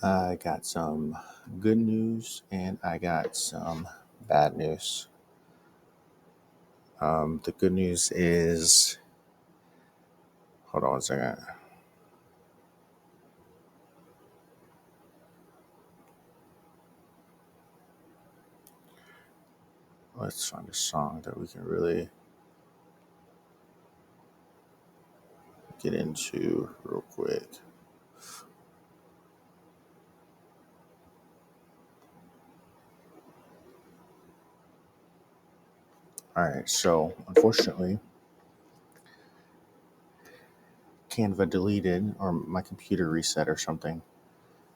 I got some good news and I got some bad news. The good news is, hold on a second. Let's find a song that we can really get into real quick. All right, so unfortunately, Canva deleted, or my computer reset or something,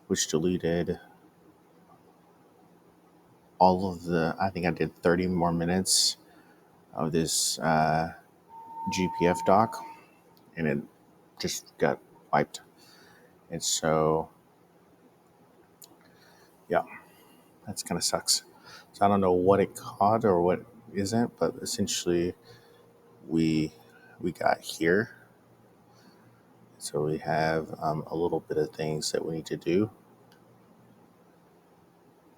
which deleted all of I think I did 30 more minutes of this GPF doc, and it just got wiped. And so, yeah, that's kind of sucks. So I don't know what it caught or what isn't, but essentially we we got here. So we have a little bit of things that we need to do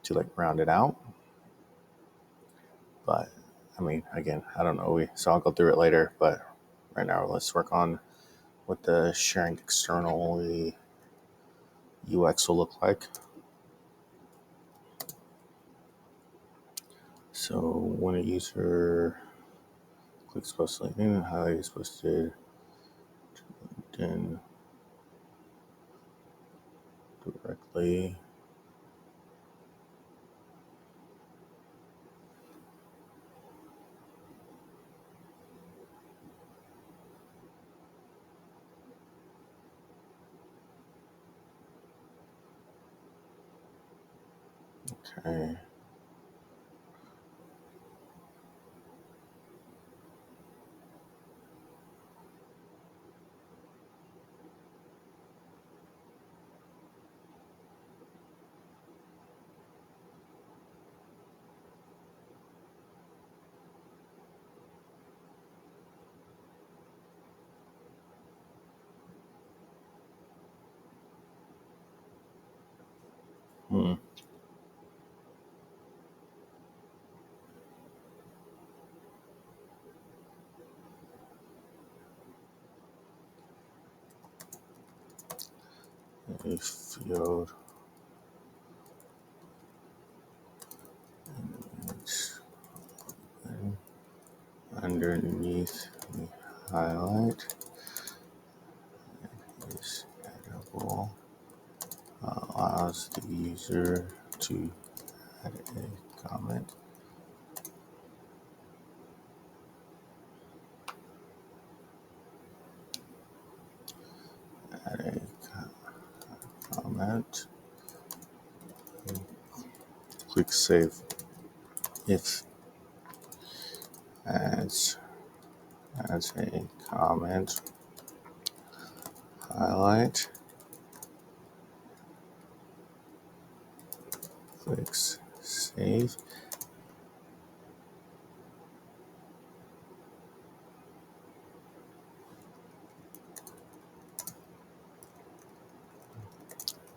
to like round it out. But I mean, again, I don't know. So I'll go through it later. But right now, let's work on what the sharing externally UX will look like. So when a user clicks post LinkedIn, highlight is posted LinkedIn directly. Okay. Hmm. A field underneath the highlight is editable. Allows the user to add a comment. Add a comment. Click save. If adds a comment, highlight, clicks save.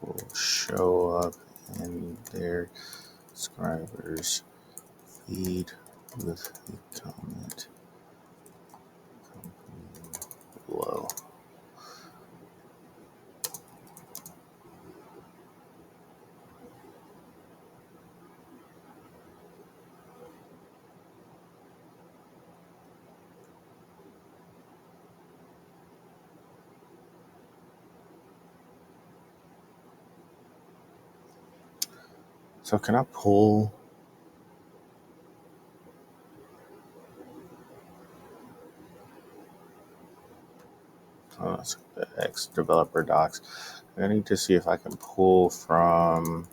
Will show up in their subscribers feed with a comment below. So can I pull the X developer docs? I need to see if I can pull from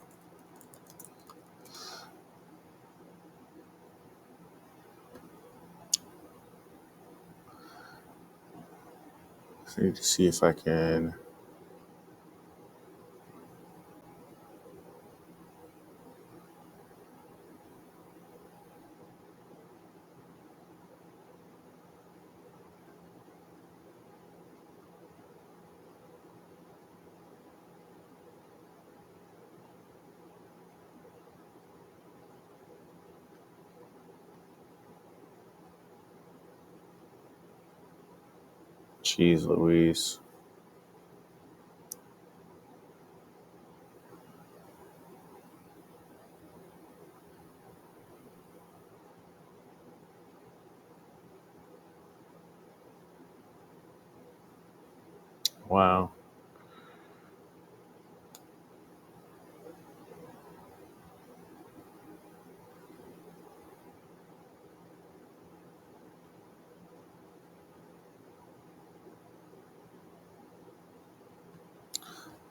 I need to see if I can Jeez Louise. Wow.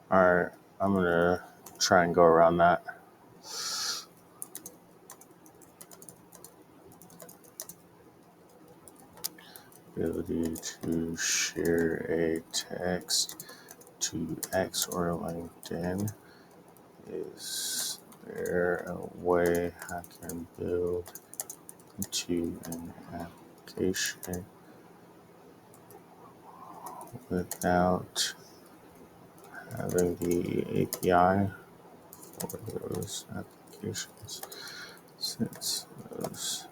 All right. I'm going to try and go around that. Ability to share a text to X or LinkedIn. Is there a way I can build into an application without having the API for those applications, since those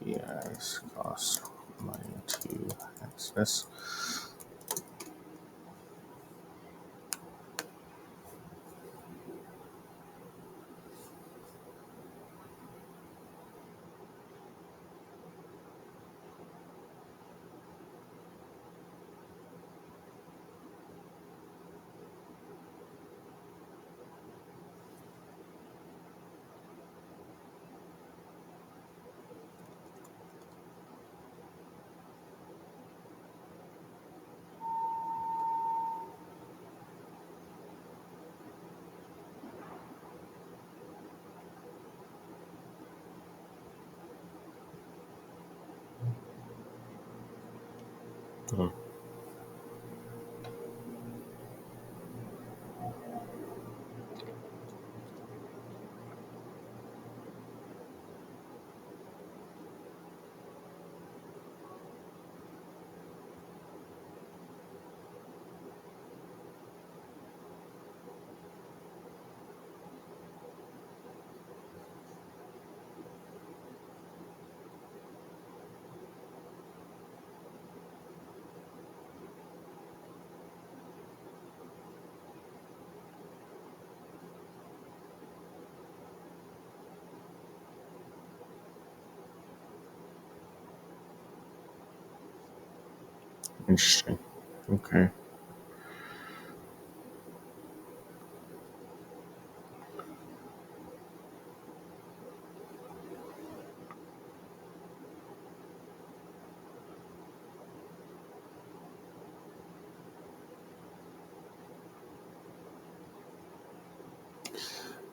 APIs cost money to access? Hmm. Interesting. Okay.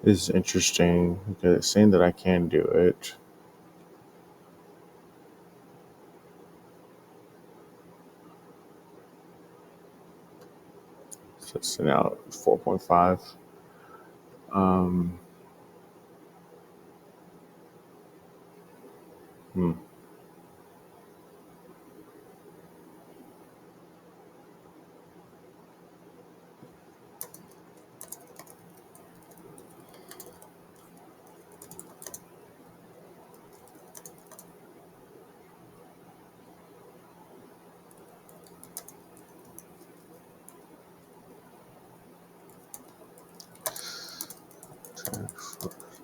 This is interesting because it's saying that I can do it. So it's now 4.5. Um, hmm.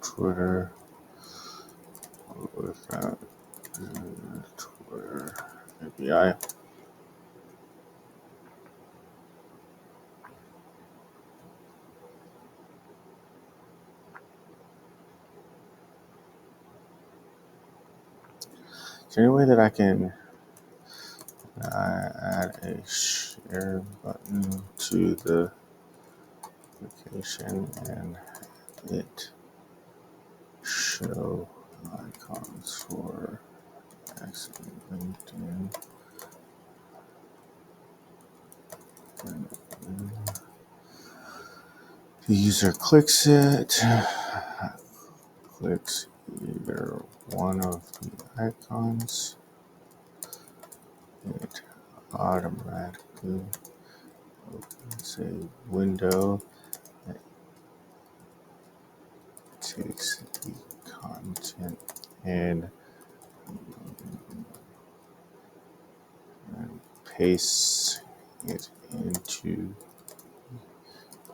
Twitter without Twitter API. Is there any way that I can add a share button to the application and it show icons for X and LinkedIn? And the user clicks it, clicks either one of the icons, it automatically opens a window that takes the content and paste it into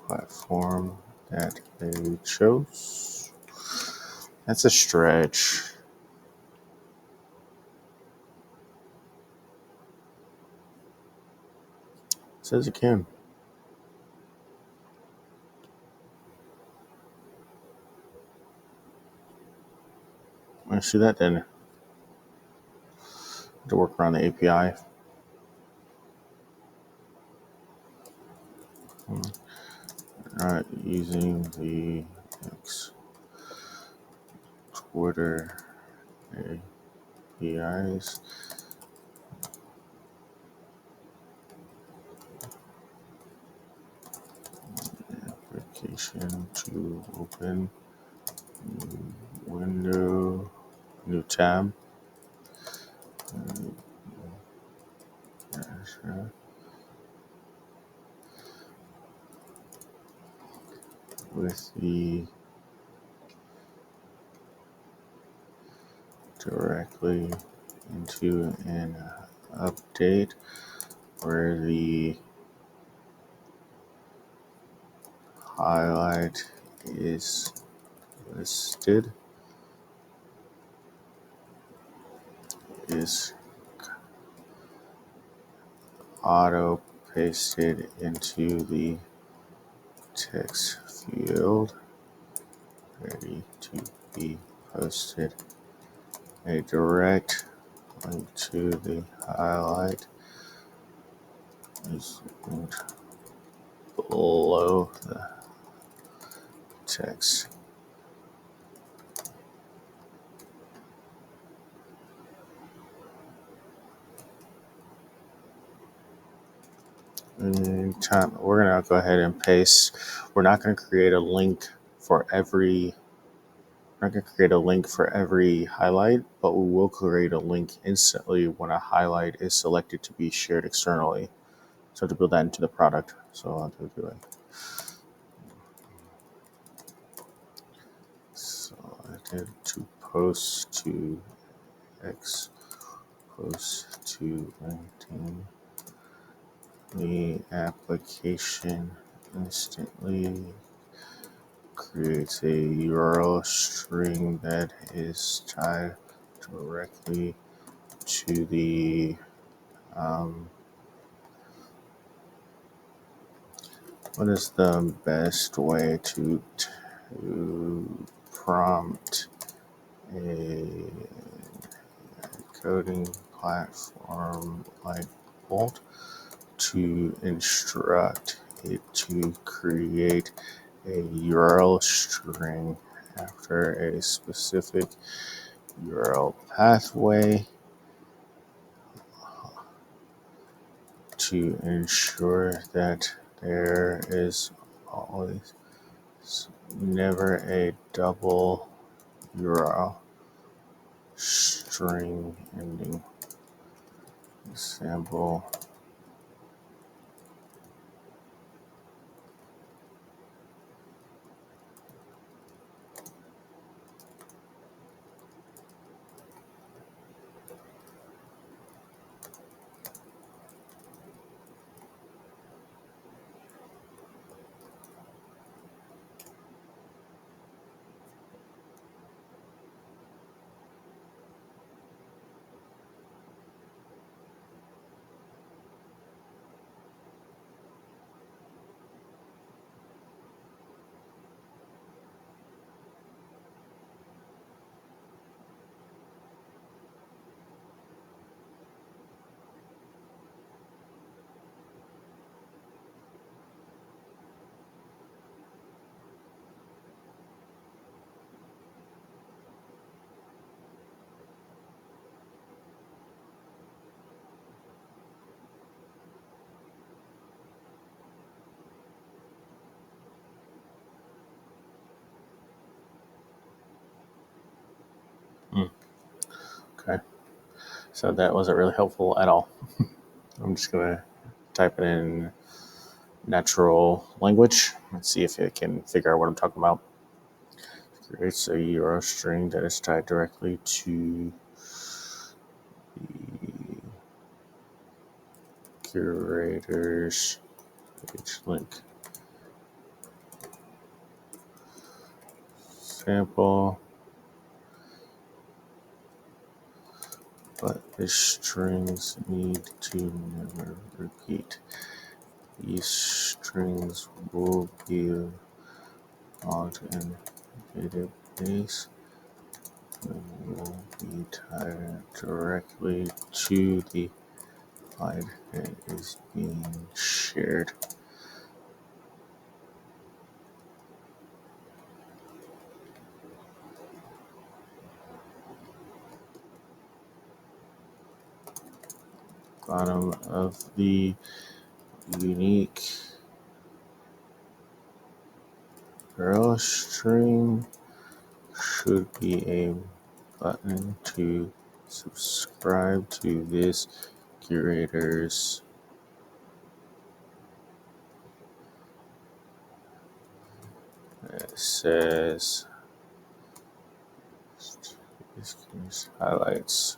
platform that they chose. That's a stretch. It says it can. Let's do that then. To work around the API. Not using the Twitter APIs. Application to open new window, new tab. With the directly into an update where the highlight is listed is auto pasted into the text field ready to be posted. A direct link to the highlight is linked below the text. Time, we're going to go ahead and paste. We're not going to create a link for every highlight, but we will create a link instantly when a highlight is selected to be shared externally. So to build that into the product. So I'll do it. So I did to post to X, post to LinkedIn. The application instantly creates a URL string that is tied directly to the what is the best way to prompt a coding platform like Bolt to instruct it to create a URL string after a specific URL pathway to ensure that there is always never a double URL string ending. Example. Okay, so that wasn't really helpful at all. I'm just gonna type it in natural language and see if it can figure out what I'm talking about. Creates a URL string that is tied directly to the curators page link sample, but the strings need to never repeat. These strings will be logged in database and will be tied directly to the slide that is being shared. Bottom of the unique URL string should be a button to subscribe to this curator's says this highlights.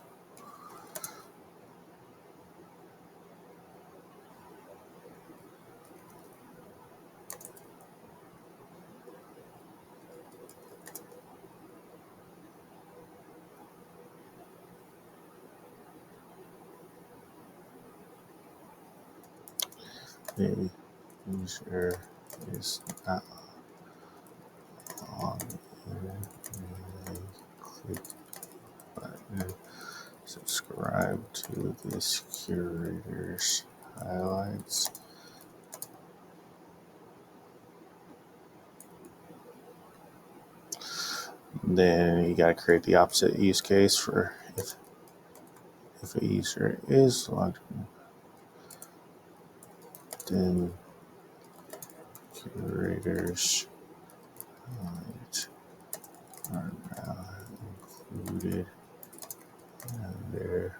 The user is not on in, click button subscribe to this curator's highlights. Then you gotta create the opposite use case for if a user is logged in, then curators are now included in their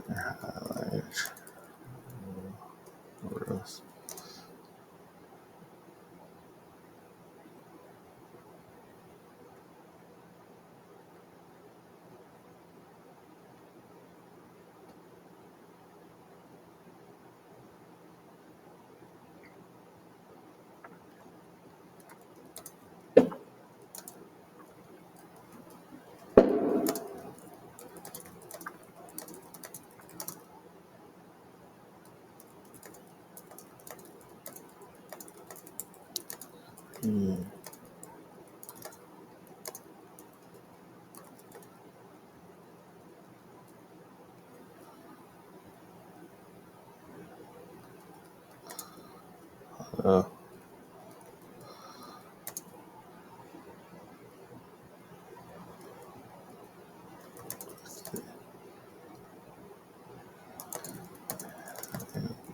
highlight rows. Yeah. Uh,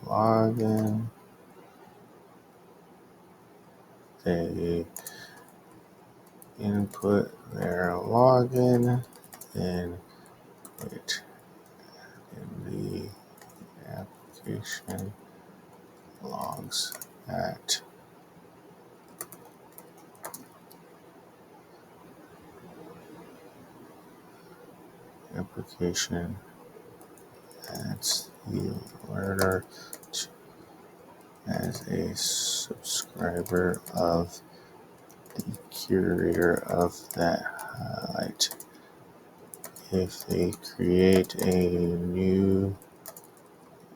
Login. They input their login and it in the application logs at application adds the learner as a subscriber of the curator of that highlight. If they create a new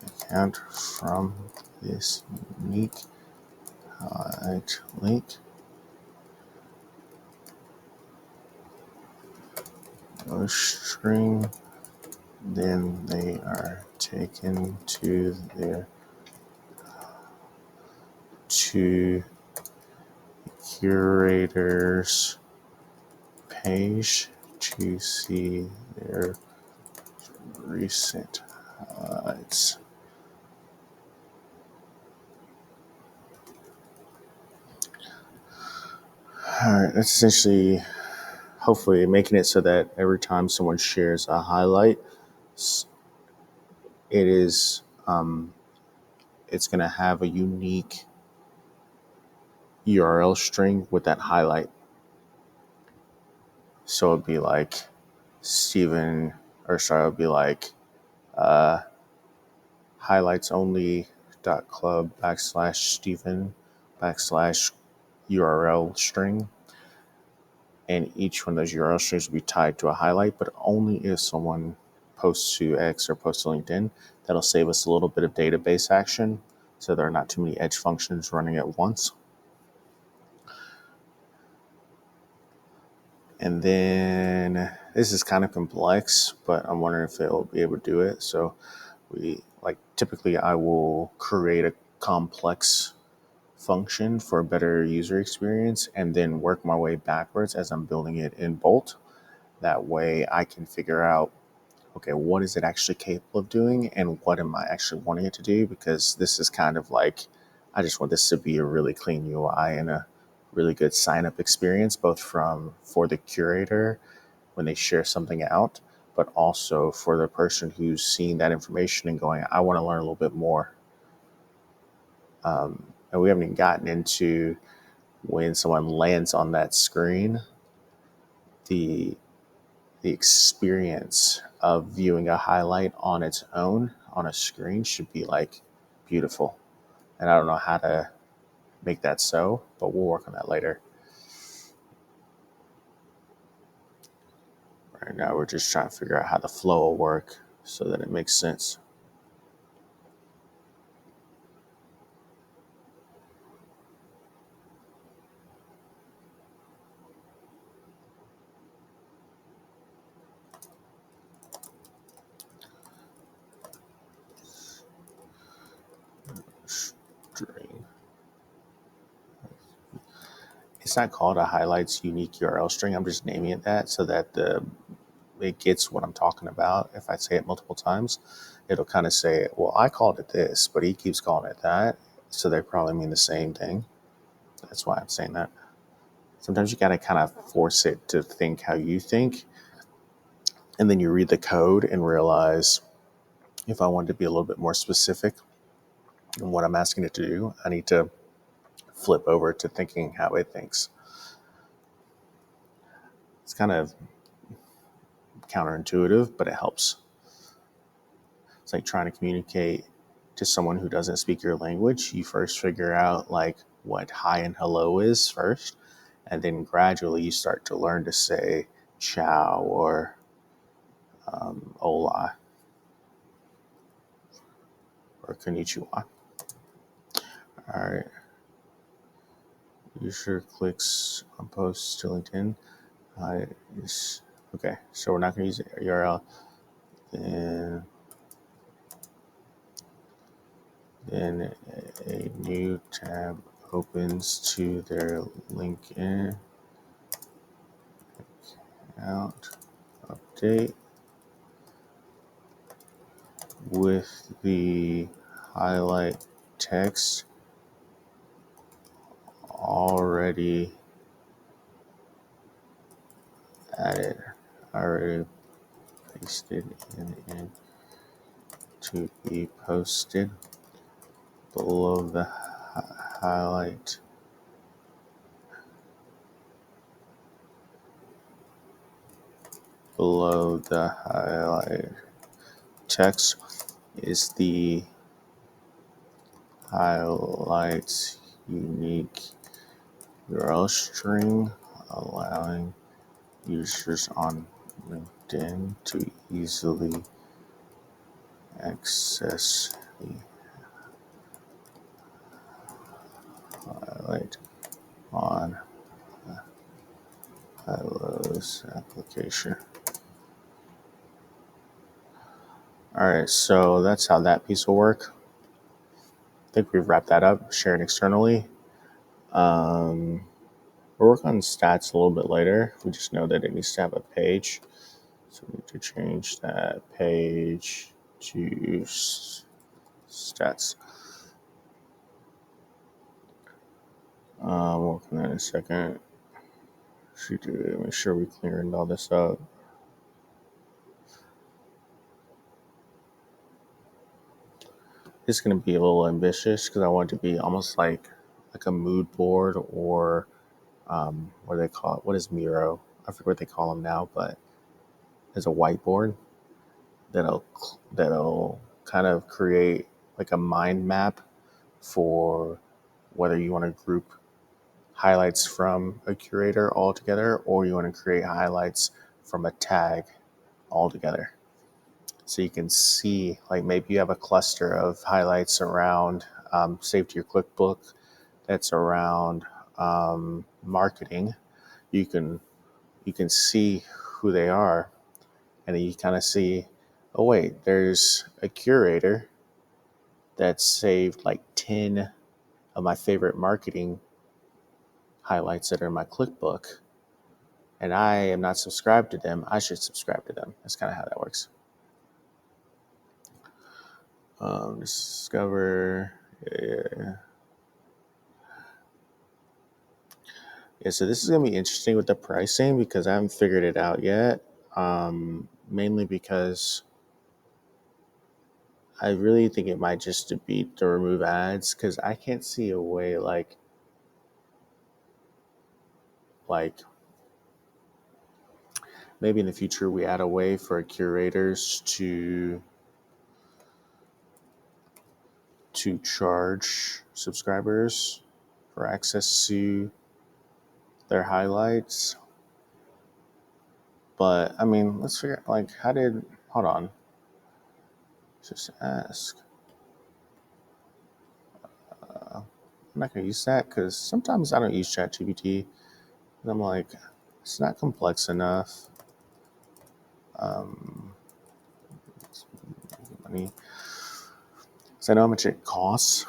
account from this unique highlight link, or string, then they are taken to their curators page to see their recent highlights. All right, that's essentially hopefully making it so that every time someone shares a highlight, it is it's going to have a unique URL string with that highlight. So it'd be like Steven or sorry, it'll be like uh, highlights only .club /Stephen /URL string. And each one of those URL strings will be tied to a highlight, but only if someone posts to X or posts to LinkedIn. That'll save us a little bit of database action, so there are not too many edge functions running at once. And then this is kind of complex, but I'm wondering if it'll be able to do it. So typically I will create a complex function for a better user experience and then work my way backwards as I'm building it in Bolt. That way I can figure out, okay, what is it actually capable of doing and what am I actually wanting it to do? Because this is kind of like, I just want this to be a really clean UI and a really good sign up experience, both for the curator when they share something out, but also for the person who's seeing that information and going, I want to learn a little bit more. And we haven't even gotten into when someone lands on that screen, the the experience of viewing a highlight on its own on a screen should be like beautiful. And I don't know how to make that so, but we'll work on that later. Right now, we're just trying to figure out how the flow will work so that it makes sense. String. It's not called a highlights unique URL string. I'm just naming it that so that it gets what I'm talking about. If I say it multiple times, it'll kind of say, well, I called it this, but he keeps calling it that. So they probably mean the same thing. That's why I'm saying that. Sometimes you got to kind of force it to think how you think. And then you read the code and realize if I wanted to be a little bit more specific in what I'm asking it to do, I need to flip over to thinking how it thinks. It's kind of counterintuitive, but it helps. It's like trying to communicate to someone who doesn't speak your language. You first figure out like what hi and hello is first, and then gradually you start to learn to say ciao or hola or konnichiwa. All right. User clicks on posts to LinkedIn. Okay, so we're not going to use URL. Then a new tab opens to their LinkedIn account. Update with the highlight text already added, already pasted in to be posted below the highlight. Below the highlight text is the highlights unique URL string, allowing users on LinkedIn to easily access the highlight on Hilo's application. All right, so that's how that piece will work. I think we've wrapped that up, sharing externally. We'll work on stats a little bit later. We just know that it needs to have a page. So we need to change that page to stats. We'll work on that in a second. Make sure we cleared all this up. It's going to be a little ambitious because I want it to be almost like a mood board or what do they call it? What is Miro? I forget what they call them now, but it's a whiteboard. that'll kind of create like a mind map for whether you want to group highlights from a curator altogether or you want to create highlights from a tag altogether. So you can see, like maybe you have a cluster of highlights around Save to Your Clickbook that's around marketing. You can see who they are, and then you kind of see, oh wait, there's a curator that saved like 10 of my favorite marketing highlights that are in my clickbook, and I am not subscribed to them. I should subscribe to them. That's kind of how that works. Discover. Yeah. Yeah, so this is going to be interesting with the pricing because I haven't figured it out yet. Mainly because I really think it might just be to remove ads because I can't see a way like maybe in the future we add a way for curators to charge subscribers for access to their highlights. But I mean, let's figure like hold on. Just ask. I'm not gonna use that because sometimes I don't use ChatGPT. I'm like, it's not complex enough. Um, money. So I know how much it costs.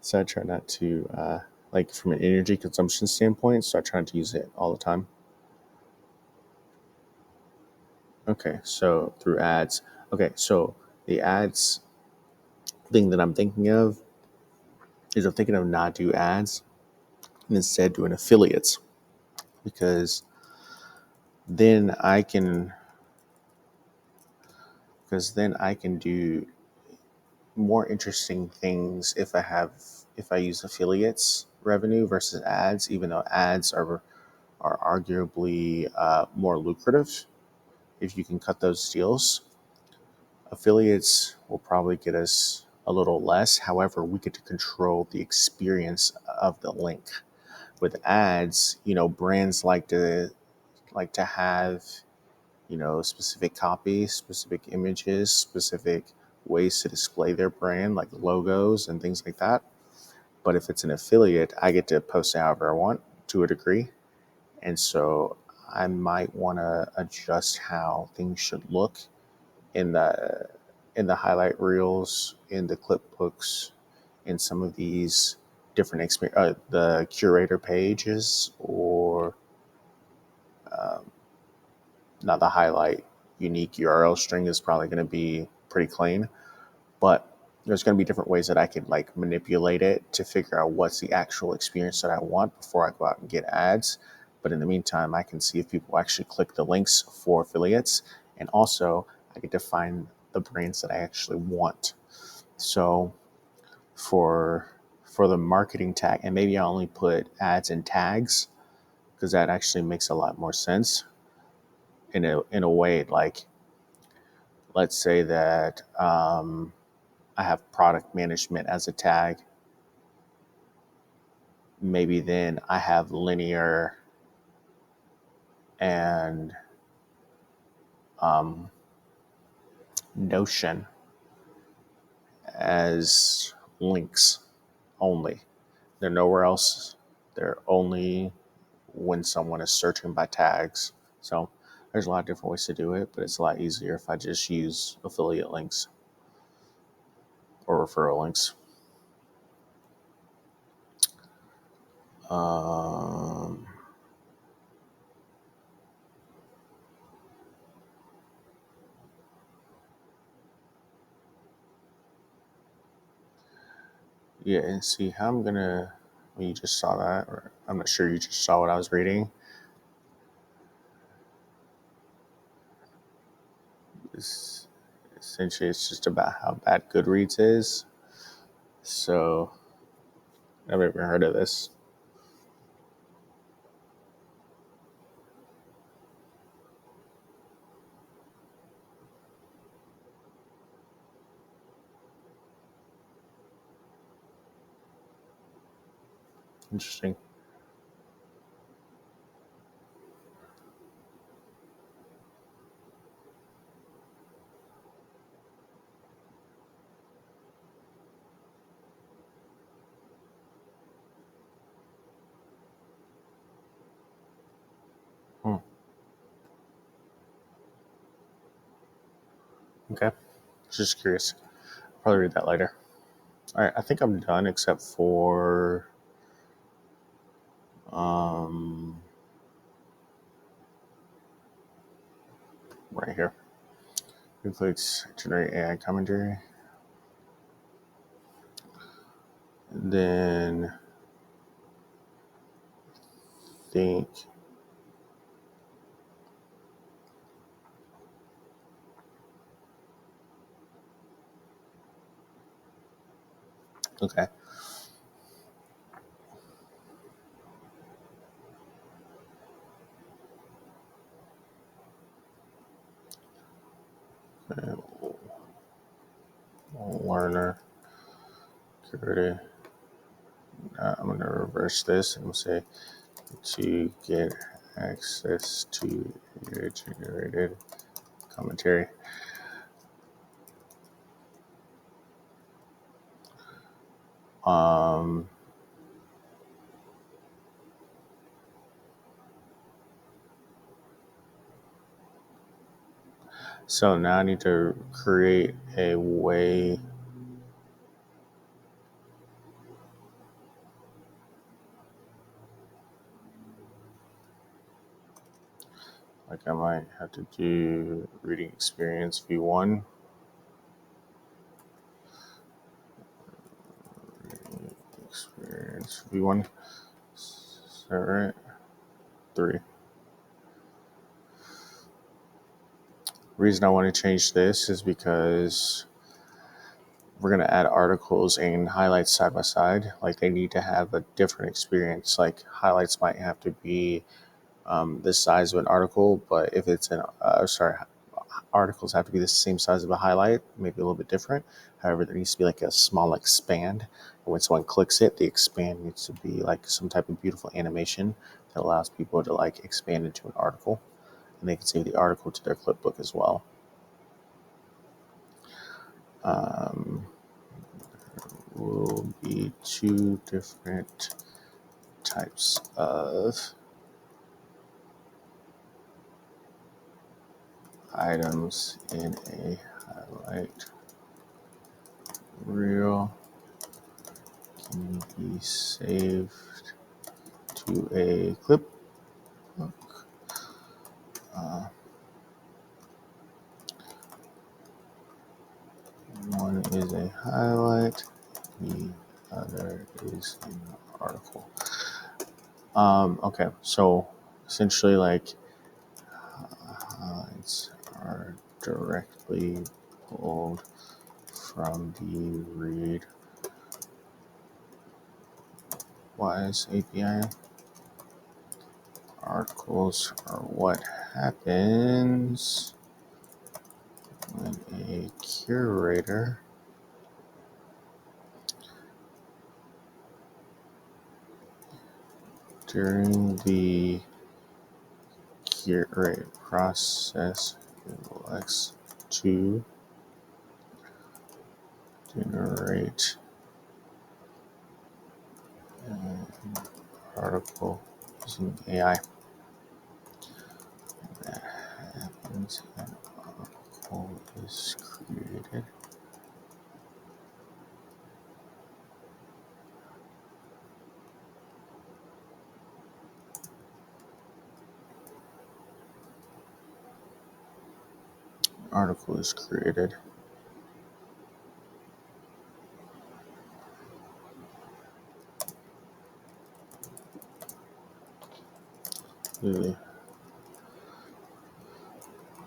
So I try not to, like from an energy consumption standpoint, so I try not to use it all the time. Okay, so through ads. Okay, so the ads thing that I'm thinking of is I'm thinking of not do ads and instead doing affiliates because then I can do more interesting things if I use affiliates revenue versus ads, even though ads are arguably more lucrative if you can cut those deals. Affiliates will probably get us a little less. However, we get to control the experience of the link. With ads, brands like to have, specific copies, specific images, specific ways to display their brand, like logos and things like that. But if it's an affiliate, I get to post however I want to a degree. And so I might want to adjust how things should look in the highlight reels, in the clip books, in some of these different the curator pages, or now the highlight unique URL string is probably going to be pretty clean, but there's going to be different ways that I can like manipulate it to figure out what's the actual experience that I want before I go out and get ads. But in the meantime, I can see if people actually click the links for affiliates, and also I get to find the brands that I actually want. So for the marketing tag, and maybe I only put ads and tags because that actually makes a lot more sense in a way. Like, let's say that I have product management as a tag. Maybe then I have linear and um, Notion as links only. They're nowhere else. They're only when someone is searching by tags. So there's a lot of different ways to do it, but it's a lot easier if I just use affiliate links or referral links. Um, yeah, and see how I'm gonna. Well, you just saw that, or I'm not sure you just saw what I was reading. It's, essentially, it's just about how bad Goodreads is. So I've never heard of this. Interesting. Hmm. Okay. Just curious. Probably read that later. All right. I think I'm done except for um, right here. It clicks generate AI commentary. And then think okay. Learner security. I'm going to reverse this and say to get access to your generated commentary. Um, so now I need to create a way. Like I might have to do reading experience V1. Reading experience V1. Is that right? 3. Reason I want to change this is because we're going to add articles and highlights side by side. Like they need to have a different experience. Like highlights might have to be the size of an article, but if it's articles have to be the same size of a highlight, maybe a little bit different. However, there needs to be like a small expand. And when someone clicks it, the expand needs to be like some type of beautiful animation that allows people to like expand into an article, and they can save the article to their clipbook as well. Um, will be 2 different types of items in a highlight reel can be saved to a clipbook. One is a highlight, the other is an article. Okay, so essentially, like highlights are directly pulled from the read wise API. Articles are what happens when a curator during the curate process elects to generate an article using AI. That happens an article is created. Article is created. The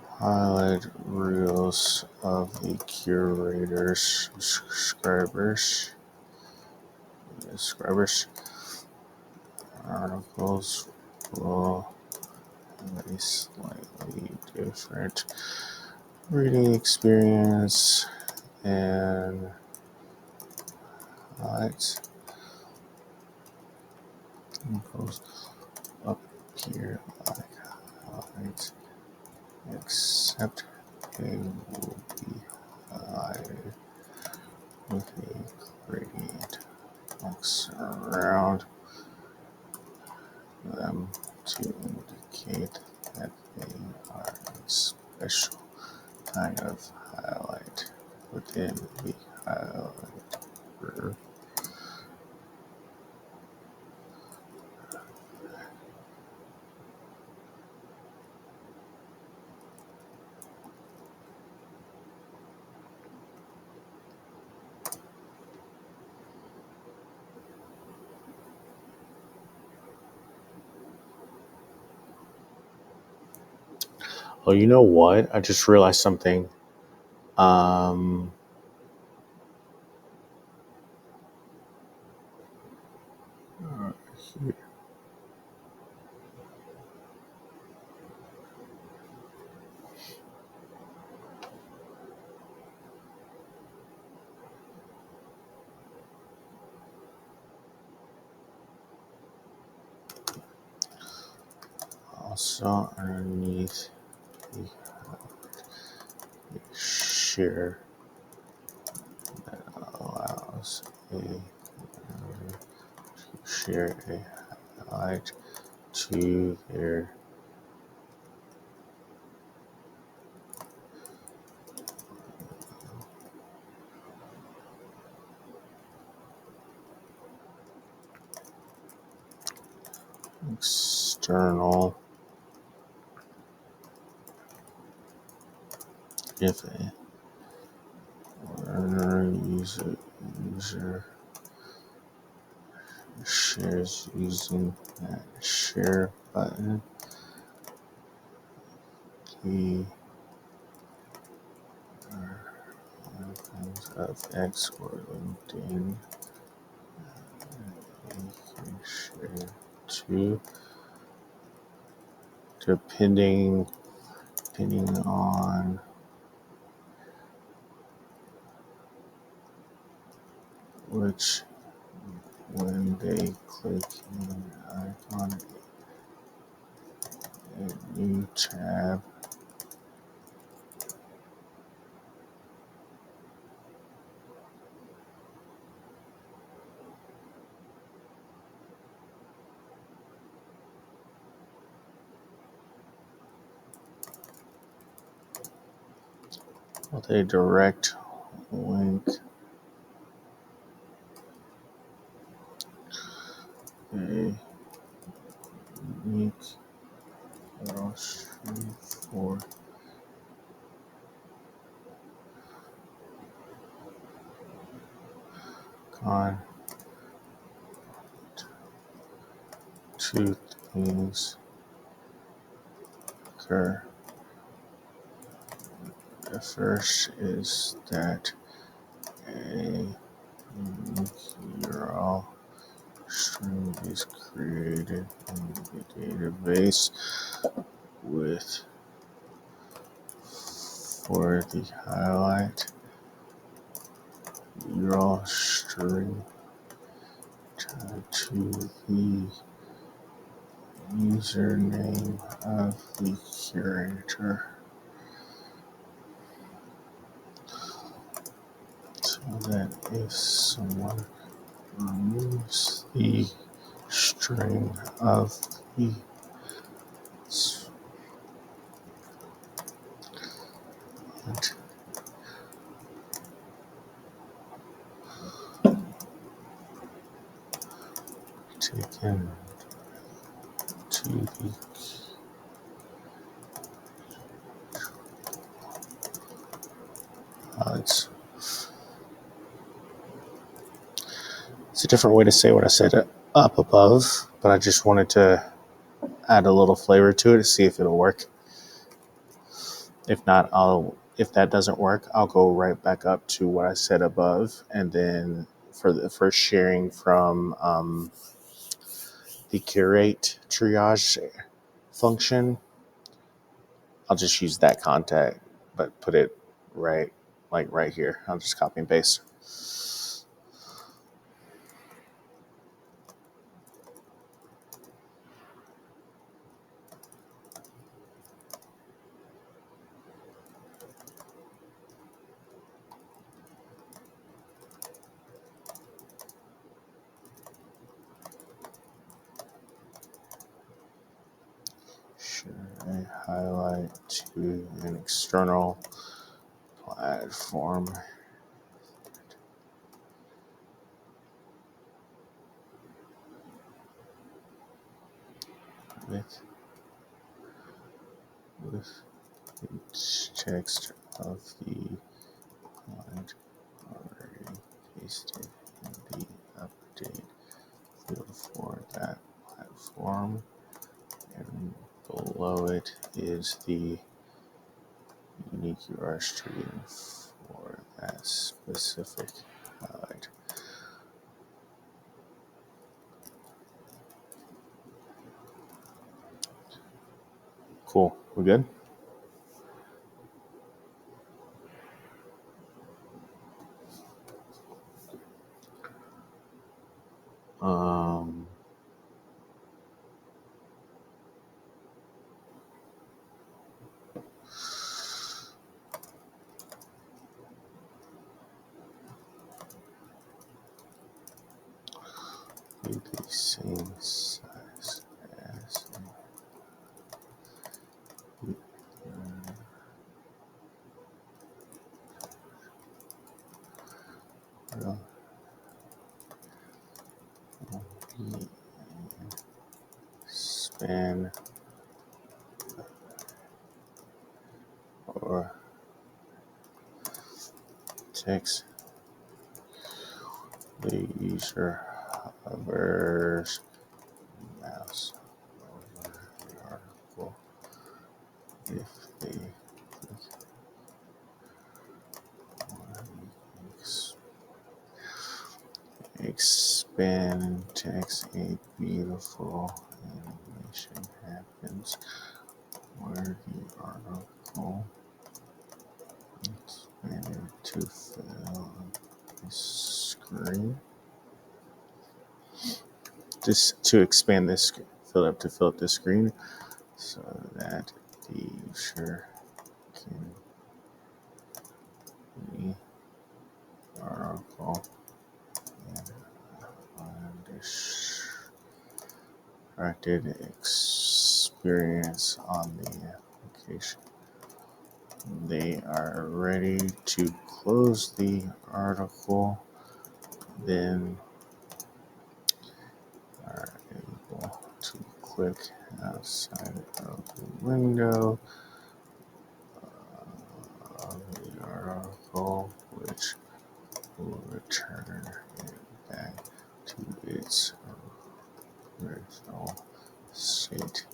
highlight reels of the curator's subscribers. Articles will have a slightly different reading experience and highlights. goes up here like highlights, except they will be highlighted with a gradient X around them to indicate that they are a special kind of highlight within the highlighter. Oh, you know what? I just realized something. Um, here. Also underneath the share that allows a share a highlight to their external if a learner user shares using that share button, key icons of X or LinkedIn, you can share to depending on which when they click an icon, a new tab with a direct link, a unique grocery for con two things occur. The first is that a unique URL string is created in the database with for the highlight URL string tied to the username of the curator, so that if someone removes the string of the taken to the it's a different way to say what I said up above, but I just wanted to add a little flavor to it to see if it'll work. If not, if that doesn't work, I'll go right back up to what I said above, and then for the first sharing from the curate triage function, I'll just use that contact, but put it right here. I'll just copy and paste. share a highlight to an external platform. With text of the client already pasted in the update field for that platform, and below it is the unique URL string for that specific highlight. Cool. We good? Be the same size as span or text the user hovers mouse over the article if they expand text. A beautiful animation happens where the article expanded to fill the screen. Just to expand this, fill up the screen so that the user can read the article and distracted experience on the application. They are ready to close the article, then are able to click outside of the window of the article, which will return it back to its original state.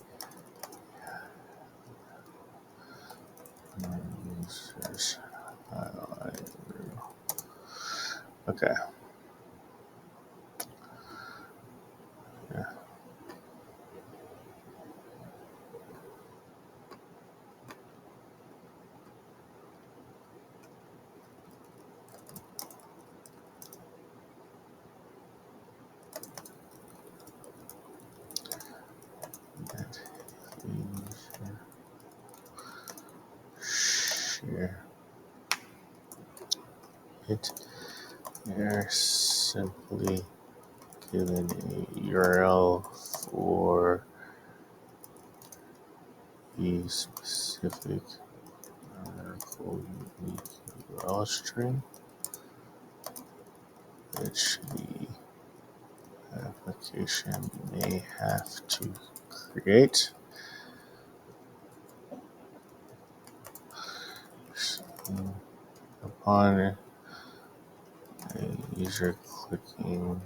Users highlight rule. Okay. Yeah. That user share it. They're simply given a URL for the specific article unique URL string, which the application may have to create. So, upon a user clicking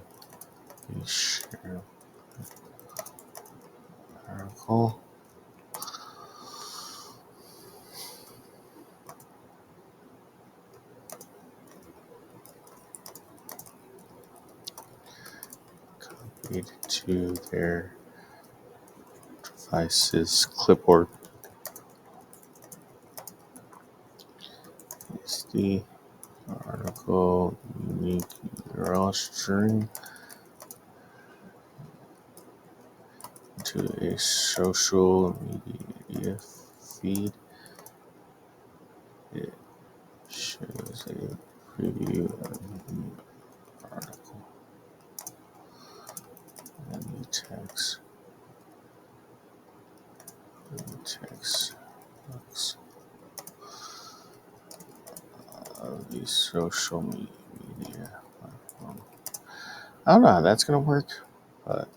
the share article, copied to their device's clipboard is the article unique URL string to a social media feed. It shows a preview of the article and the text text box of the social media platform. I don't know how that's going to work, but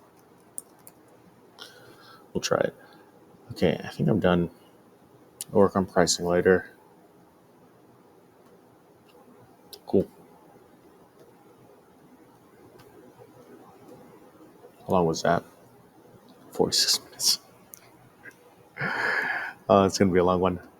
we'll try it. Okay, I think I'm done. I'll work on pricing later. Cool. How long was that? 46 minutes. Oh, it's going to be a long one.